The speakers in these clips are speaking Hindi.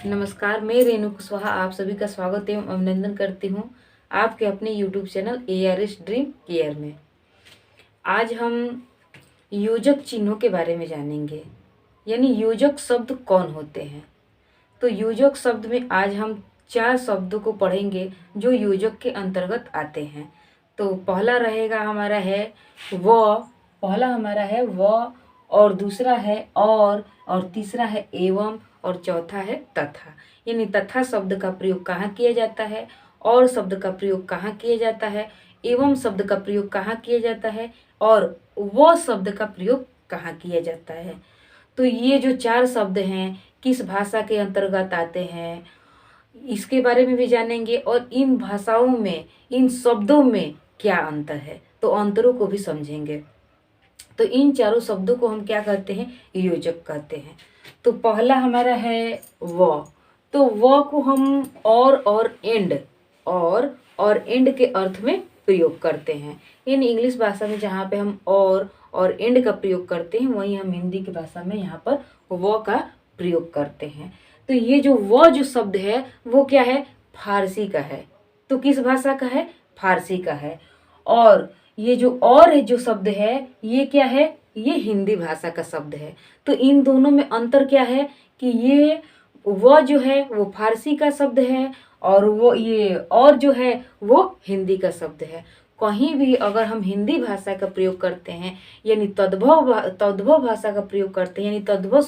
नमस्कार, मैं रेणु कुशवाहा आप सभी का स्वागत एवं अभिनंदन करती हूँ आपके अपने YouTube channel ARS dream care में। आज हम योजक चिन्हों के बारे में जानेंगे, यानी योजक शब्द कौन होते हैं। तो योजक शब्द में आज हम 4 शब्दों को पढ़ेंगे जो योजक के अंतर्गत आते हैं। तो पहला रहेगा हमारा है व, पहला हमारा है व, और दूसरा है और तीसरा है एवं, और चौथा है तथा। यानी तथा शब्द का प्रयोग कहाँ किया जाता है, और शब्द का प्रयोग कहाँ किया जाता है, एवं शब्द का प्रयोग कहाँ किया जाता है, और वो शब्द का प्रयोग कहाँ किया जाता है। तो ये जो 4 शब्द हैं किस भाषा के अंतर्गत आते हैं इसके बारे में भी जानेंगे, और इन भाषाओं में इन शब्दों में क्या अंतर है तो अंतरों को भी समझेंगे। तो इन चारों शब्दों को हम क्या कहते हैं, योजक कहते हैं। तो पहला हमारा है व। तो व को हम और एंड और एंड के अर्थ में प्रयोग करते हैं। इन इंग्लिश भाषा में जहाँ पे हम और एंड का प्रयोग करते हैं वहीं हम हिंदी की भाषा में यहाँ पर व का प्रयोग करते हैं। तो ये जो व जो शब्द है वो क्या है, फारसी का है। तो किस भाषा का है, फारसी का है। और ये जो और जो शब्द है ये क्या है, ये हिंदी भाषा का शब्द है। तो इन दोनों में अंतर क्या है कि ये वो जो है वो फारसी का शब्द है और वो ये और जो है वो हिंदी का शब्द है। कहीं भी अगर हम हिंदी भाषा का प्रयोग करते हैं यानी तद्भव भाषा का प्रयोग करते हैं, यानी तद्भव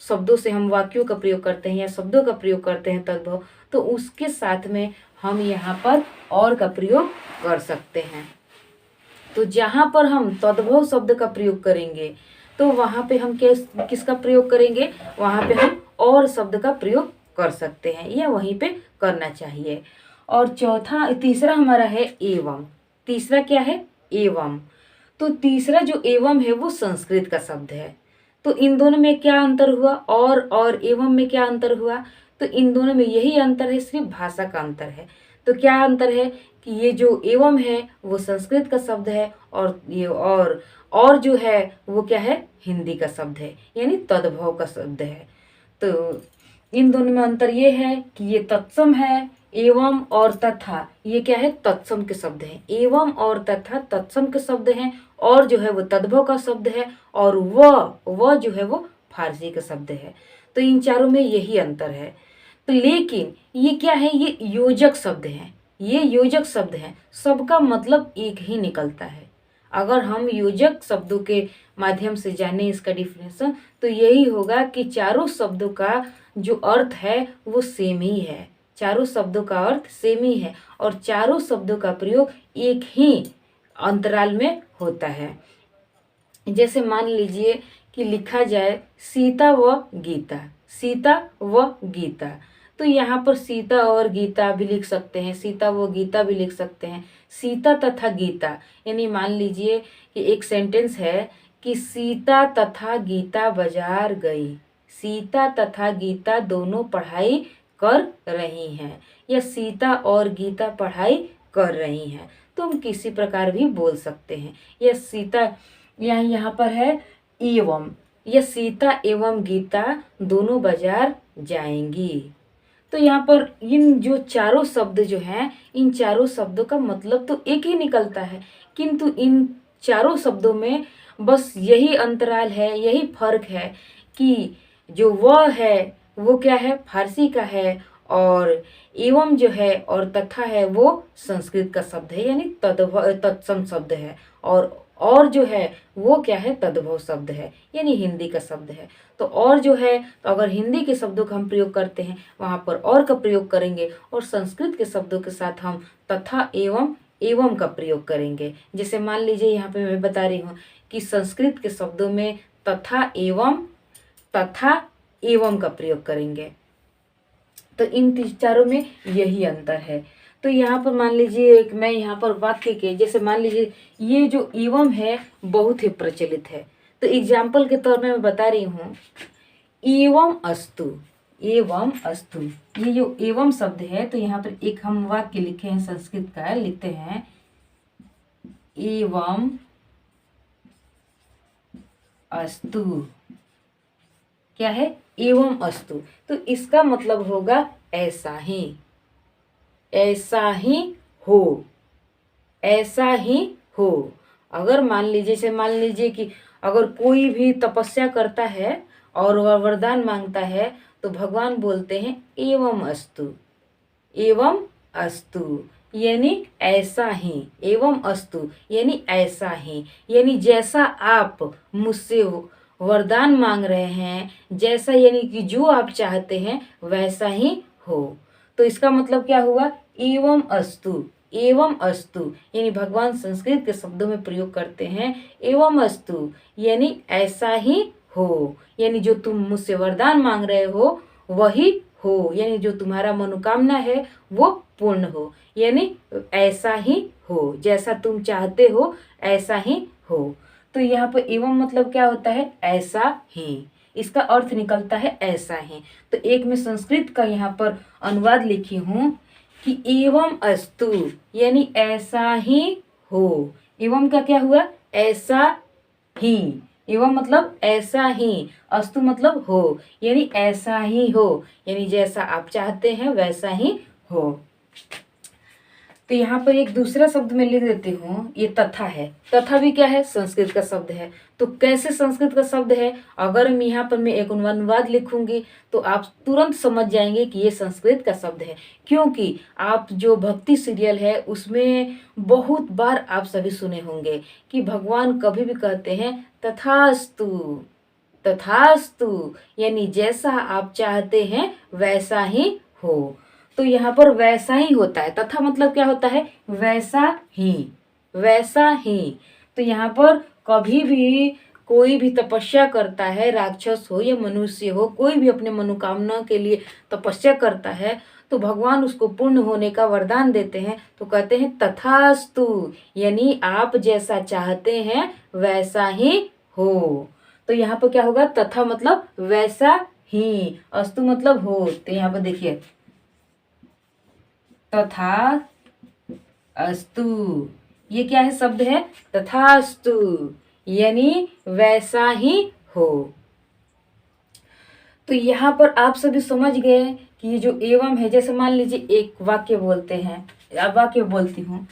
शब्दों से हम वाक्यों का प्रयोग करते हैं या शब्दों का प्रयोग करते हैं तद्भव, तो उसके साथ में हम यहाँ पर और का प्रयोग कर सकते हैं। तो जहाँ पर हम तद्भव शब्द का प्रयोग करेंगे तो वहाँ पे हम किसका प्रयोग करेंगे, वहाँ पे हम और शब्द का प्रयोग कर सकते हैं या वहीं पे करना चाहिए। और तीसरा हमारा है एवं। तीसरा क्या है, एवं। तो तीसरा जो एवं है वो संस्कृत का शब्द है। तो इन दोनों में क्या अंतर हुआ, और एवं में क्या अंतर हुआ, तो इन दोनों में यही अंतर है, सिर्फ भाषा का अंतर है। तो क्या अंतर है कि ये जो एवं है वो संस्कृत का शब्द है और ये और जो है वो क्या है, हिंदी का शब्द है, यानी तद्भव का शब्द है। तो इन दोनों में अंतर ये है कि ये तत्सम है, एवं और तथा ये क्या है, तत्सम के शब्द हैं। एवं और तथा तत्सम के शब्द हैं, और जो है वो तद्भव का शब्द है, और वह जो है वो फारसी का शब्द है। तो इन चारों में यही अंतर है। तो लेकिन ये क्या है, ये योजक शब्द हैं। ये योजक शब्द हैं, सबका मतलब एक ही निकलता है। अगर हम योजक शब्दों के माध्यम से जाने इसका डिफिनेशन तो यही होगा कि चारों शब्दों का जो अर्थ है वो सेम ही है। चारों शब्दों का अर्थ सेम ही है और चारों शब्दों का प्रयोग एक ही अंतराल में होता है। जैसे मान लीजिए कि लिखा जाए सीता व गीता, सीता व गीता। तो यहाँ पर सीता और गीता भी लिख सकते हैं, सीता व गीता भी लिख सकते हैं, सीता तथा गीता। यानी मान लीजिए कि एक सेंटेंस है कि सीता तथा गीता बाजार गई, सीता तथा गीता दोनों पढ़ाई कर रही हैं, या सीता और गीता पढ़ाई कर रही हैं। तो हम किसी प्रकार भी बोल सकते हैं। या सीता यहाँ पर है एवं, या सीता एवं गीता दोनों बाजार जाएंगी। तो यहाँ पर इन जो चारों शब्द जो हैं, इन चारों शब्दों का मतलब तो एक ही निकलता है, किंतु इन चारों शब्दों में बस यही अंतराल है, यही फर्क है कि जो वह है वो क्या है, फारसी का है, और एवं जो है और तथा है वो संस्कृत का शब्द है, यानी तत्सम शब्द है, और जो है वो क्या है, तद्भव शब्द है, यानी हिंदी का शब्द है। तो और जो है, तो अगर हिंदी के शब्दों का हम प्रयोग करते हैं वहाँ पर और का प्रयोग करेंगे, और संस्कृत के शब्दों के साथ हम तथा एवं का प्रयोग करेंगे। जैसे मान लीजिए यहाँ पे मैं बता रही हूँ कि संस्कृत के शब्दों में तथा एवं का प्रयोग करेंगे। तो इन चारों में यही अंतर है। तो यहाँ पर मान लीजिए मैं यहाँ पर वाक्य के, जैसे मान लीजिए ये जो एवं है बहुत ही प्रचलित है। तो एग्जाम्पल के तौर में मैं बता रही हूँ, एवं अस्तु, एवं अस्तु। ये जो एवं शब्द है तो यहाँ पर एक हम वाक्य लिखे हैं, संस्कृत का लिखते हैं, एवं अस्तु। क्या है, एवं अस्तु। तो इसका मतलब होगा ऐसा ही, ऐसा ही हो, ऐसा ही हो। अगर मान लीजिए से मान लीजिए कि अगर कोई भी तपस्या करता है और वह वरदान मांगता है तो भगवान बोलते हैं एवं अस्तु, एवं अस्तु यानी ऐसा ही, एवं अस्तु यानी ऐसा ही, यानी जैसा आप मुझसे वरदान मांग रहे हैं, जैसा यानी कि जो आप चाहते हैं वैसा ही हो। तो इसका मतलब क्या हुआ, एवं अस्तु, एवं अस्तु यानी भगवान संस्कृत के शब्दों में प्रयोग करते हैं एवं अस्तु यानी ऐसा ही हो, यानी जो तुम मुझसे वरदान मांग रहे हो वही हो, यानी जो तुम्हारा मनोकामना है वो पूर्ण हो, यानी ऐसा ही हो, जैसा तुम चाहते हो ऐसा ही हो। तो यहाँ पर एवं मतलब क्या होता है, ऐसा ही, इसका अर्थ निकलता है ऐसा ही। तो एक मैं संस्कृत का यहाँ पर अनुवाद लिखी हूँ कि एवं अस्तु यानी ऐसा ही हो। एवं का क्या हुआ, ऐसा ही, एवं मतलब ऐसा ही, अस्तु मतलब हो, यानी ऐसा ही हो, यानी जैसा आप चाहते हैं वैसा ही हो। तो यहाँ पर एक दूसरा शब्द मैं लिख देती हूँ, ये तथा है। तथा भी क्या है, संस्कृत का शब्द है। तो कैसे संस्कृत का शब्द है, अगर मैं यहाँ पर मैं एक अनुवाद लिखूंगी तो आप तुरंत समझ जाएंगे कि ये संस्कृत का शब्द है, क्योंकि आप जो भक्ति सीरियल है उसमें बहुत बार आप सभी सुने होंगे कि भगवान कभी भी कहते हैं तथास्तु, तथास्तु यानी जैसा आप चाहते हैं वैसा ही हो। तो यहाँ पर वैसा ही होता है, तथा मतलब क्या होता है, वैसा ही, वैसा ही। तो यहाँ पर कभी भी कोई भी तपस्या करता है, राक्षस हो या मनुष्य हो, कोई भी अपने मनोकामना के लिए तपस्या करता है तो भगवान उसको पूर्ण होने का वरदान देते हैं, तो कहते हैं तथास्तु यानी आप जैसा चाहते हैं वैसा ही हो। तो यहाँ पर क्या होगा, तथा मतलब वैसा ही, अस्तु मतलब हो। तो यहाँ पर देखिए तथा अस्तु, ये क्या है, शब्द है तथास्तु यानी वैसा ही हो। तो यहाँ पर आप सभी समझ गए कि ये जो एवं है, जैसे मान लीजिए एक वाक्य बोलते हैं, अब वाक्य बोलती हूँ,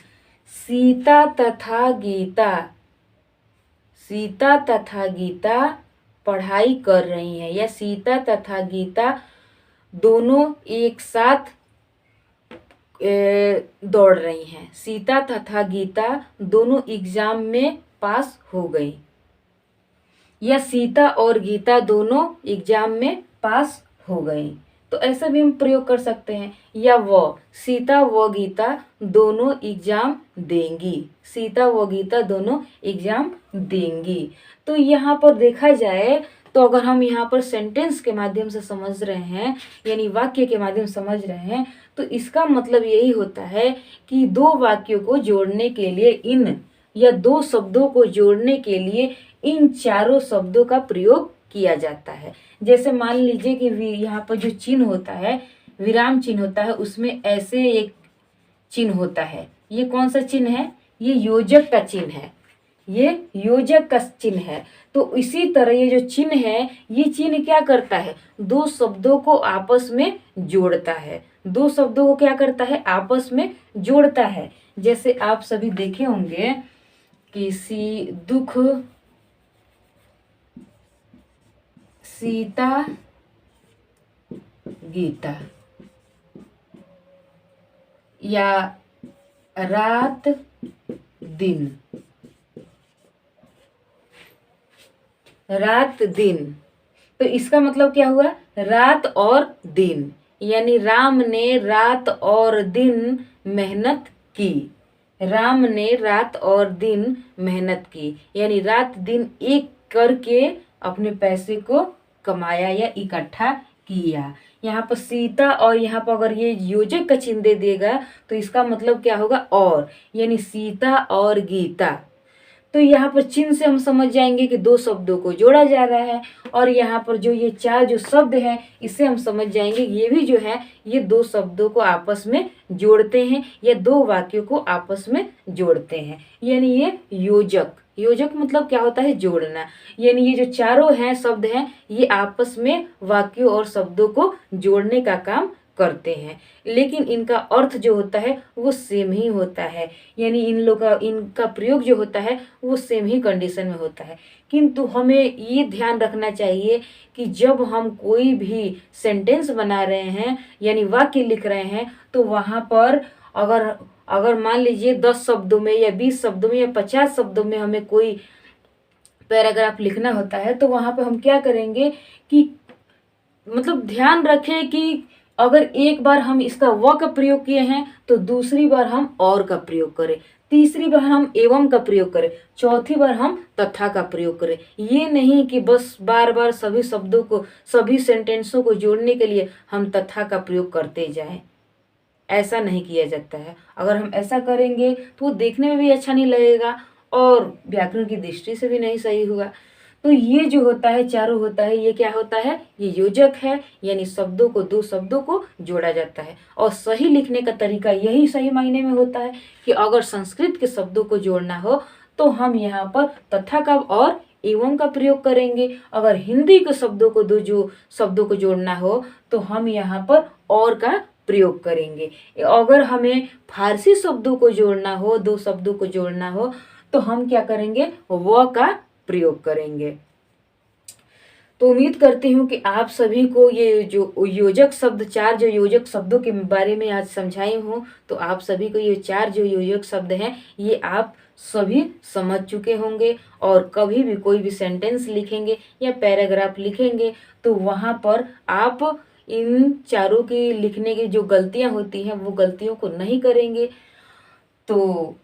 सीता तथा गीता, सीता तथा गीता पढ़ाई कर रही हैं, या सीता तथा गीता दोनों एक साथ दौड़ रही हैं, सीता तथा गीता दोनों एग्जाम में पास हो गई, या सीता और गीता दोनों एग्जाम में पास हो गई। तो ऐसा भी हम प्रयोग कर सकते हैं, या वो सीता व गीता दोनों एग्जाम देंगी, सीता व गीता दोनों एग्जाम देंगी। तो यहाँ पर देखा जाए तो अगर हम यहाँ पर सेंटेंस के माध्यम से समझ रहे हैं, यानी वाक्य के माध्यम से समझ रहे हैं, तो इसका मतलब यही होता है कि दो वाक्यों को जोड़ने के लिए इन, या दो शब्दों को जोड़ने के लिए इन चारों शब्दों का प्रयोग किया जाता है। जैसे मान लीजिए कि यहाँ पर जो चिन्ह होता है, विराम चिन्ह होता है, उसमें ऐसे एक चिन्ह होता है, ये कौन सा चिन्ह है, ये योजक का चिन्ह है, ये योजक का चिन्ह है। तो इसी तरह ये जो चिन्ह है, ये चिन्ह क्या करता है, दो शब्दों को आपस में जोड़ता है, दो शब्दों को क्या करता है, आपस में जोड़ता है। जैसे आप सभी देखे होंगे किसी दुख सीता गीता, या रात दिन, रात दिन। तो इसका मतलब क्या हुआ, रात और दिन, यानी राम ने रात और दिन मेहनत की, राम ने रात और दिन मेहनत की, यानी रात दिन एक करके अपने पैसे को कमाया या इकट्ठा किया। यहाँ पर सीता और यहाँ पर अगर ये योजक का चिन्ह दे देगा तो इसका मतलब क्या होगा, और, यानी सीता और गीता। तो यहाँ पर चिन्ह से हम समझ जाएंगे कि दो शब्दों को जोड़ा जा रहा है, और यहाँ पर जो ये चार जो शब्द हैं इससे हम समझ जाएंगे कि ये भी जो है ये दो शब्दों को आपस में जोड़ते हैं, या दो वाक्यों को आपस में जोड़ते हैं, यानी ये योजक, योजक मतलब क्या होता है, जोड़ना। यानी ये जो चारों हैं शब्द हैं, ये आपस में वाक्यों और शब्दों को जोड़ने का काम करते हैं, लेकिन इनका अर्थ जो होता है वो सेम ही होता है। यानी इनका प्रयोग जो होता है वो सेम ही कंडीशन में होता है। किंतु हमें ये ध्यान रखना चाहिए कि जब हम कोई भी सेंटेंस बना रहे हैं यानी वाक्य लिख रहे हैं, तो वहाँ पर अगर अगर मान लीजिए 10 शब्दों में या 20 शब्दों में या 50 शब्दों में हमें कोई पैराग्राफ लिखना होता है, तो वहाँ पे हम क्या करेंगे कि मतलब ध्यान रखें कि अगर एक बार हम इसका व का प्रयोग किए हैं तो दूसरी बार हम और का प्रयोग करें, तीसरी बार हम एवं का प्रयोग करें, चौथी बार हम तथा का प्रयोग करें। ये नहीं कि बस बार बार सभी शब्दों को, सभी सेंटेंसों को जोड़ने के लिए हम तथा का प्रयोग करते जाएं। ऐसा नहीं किया जाता है। अगर हम ऐसा करेंगे तो वो देखने में भी अच्छा नहीं लगेगा और व्याकरण की दृष्टि से भी नहीं सही होगा। तो ये जो होता है, चारों होता है, ये क्या होता है, ये योजक है। यानी शब्दों को, दो शब्दों को जोड़ा जाता है। और सही लिखने का तरीका यही सही मायने में होता है कि अगर संस्कृत के शब्दों को जोड़ना हो तो हम यहाँ पर तथा का और एवं का प्रयोग करेंगे। अगर हिंदी के शब्दों को, दो जो शब्दों को जोड़ना हो तो हम यहाँ पर और का प्रयोग करेंगे। अगर हमें फारसी शब्दों को जोड़ना हो, दो शब्दों को जोड़ना हो, तो हम क्या करेंगे, व का प्रयोग करेंगे। तो उम्मीद करती हूँ कि आप सभी को ये जो योजक शब्द, चार जो योजक शब्दों के बारे में आज समझाई हूँ, तो आप सभी को ये चार जो योजक शब्द हैं ये आप सभी समझ चुके होंगे। और कभी भी कोई भी सेंटेंस लिखेंगे या पैराग्राफ लिखेंगे तो वहाँ पर आप इन चारों की लिखने की जो गलतियाँ होती हैं वो गलतियों को नहीं करेंगे। तो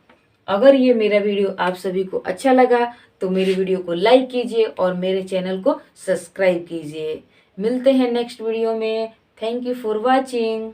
अगर ये मेरा वीडियो आप सभी को अच्छा लगा तो मेरे वीडियो को लाइक कीजिए और मेरे चैनल को सब्सक्राइब कीजिए। मिलते हैं नेक्स्ट वीडियो में। Thank you for watching.